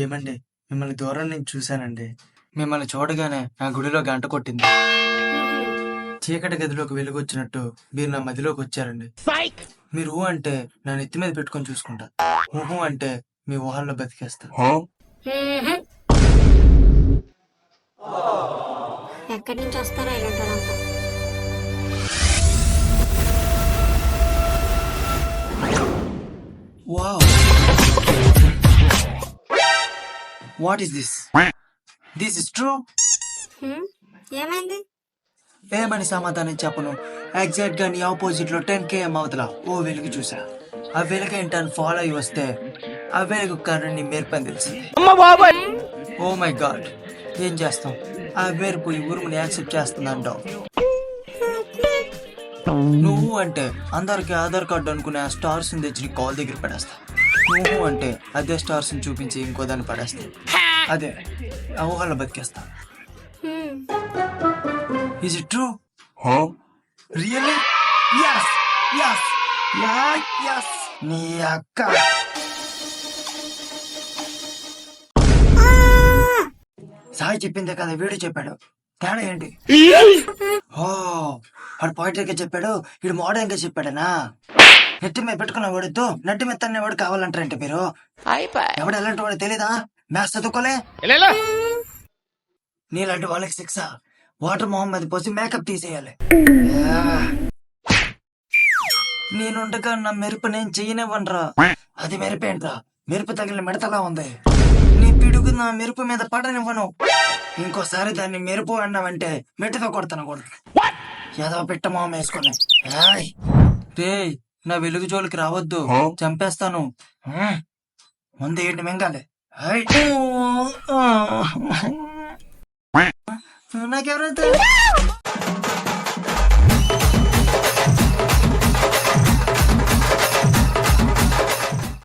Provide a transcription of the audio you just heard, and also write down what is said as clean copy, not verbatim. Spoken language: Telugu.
ఏమండి, మిమ్మల్ని దూరం నుంచి చూశానండి. మిమ్మల్ని చూడగానే నా గుడిలో గంట కొట్టింది. చీకటి గదిలోకి వెలుగొచ్చినట్టు మీరు నా మదిలోకి వచ్చారండి. మీరు ఊహ అంటే నా నెత్తి మీద పెట్టుకొని చూసుకుంటా, ఊహు అంటే మీ ఊహల్లో బతికేస్తా. ఎక్కడి నుంచి వస్తారో ఇలాంటి wow, what is this? This is true. ఏమైంది? ఏమని సమాధానం చెప్పను. ఎగ్జాక్ట్ గా నీ ఆపోజిట్ లో 10 km అవతల ఓ వెలుగు చూసా. ఆ వెలుగు ఏంటని ఫాలో అయ్యి వస్తే ఆ వెలుగు కరెంట్ మెరుపని తెలిసింది. ఓ మై గాడ్, ఏం చేస్తాం? ఆ మెరుపు ఈ ఉరుముని యాక్సెప్ట్ చేస్తుందంటావు. నువ్వు అంటే అందరికి ఆధార్ కార్డు అనుకునే ఆ స్టార్స్ తెచ్చి నీ కాల్ దగ్గర పడేస్తా. నువ్వు అంటే అదే స్టార్స్ చూపించి ఇంకో దాన్ని పడేస్తా. అదే ఆ ఊహల్లో బతికేస్తా. Is it true? Really? Yes! Yes! Yes! నీ అక్క. సాయి చెప్పిందే కదా వీడు చెప్పాడు, తేడా ఏంటి? ఓ, వాడు పోయిటరీ గా చెప్పాడు, వీడు మోడర్న్ గా చెప్పాడనా? నెట్టి మీద పెట్టుకున్న వాడితో నట్టి మీద తన్నే వాడు కావాలంటారంటే మీరు. ఎవడు ఎలాంటి వాడు తెలీదా? మ్యాథ్స్ చదువుకోలే. నీలాంటి వాళ్ళకి శిక్ష వాటర్ మొహం మీద పోసి మేకప్ తీసేయాలి. నేనుండగా నా మెరుపు నేను చెయ్యనివ్వనరా. అది మెరుపేంట్రా, మెరుపు తగిలిన మిడతలా ఉంది. నీ పిడుగు నా మెరుపు మీద పడనివ్వను. ఇంకోసారి దాన్ని మెరుపు అన్నావంటే మెట్టుతో కొడతాను కూడా. ఏదో పిట్ట మొహం వేసుకుని. రే, నా వెలుగు జోలికి రావద్దు, చంపేస్తాను. ముందు ఏంటి మింగాలి. నాకెవరైతే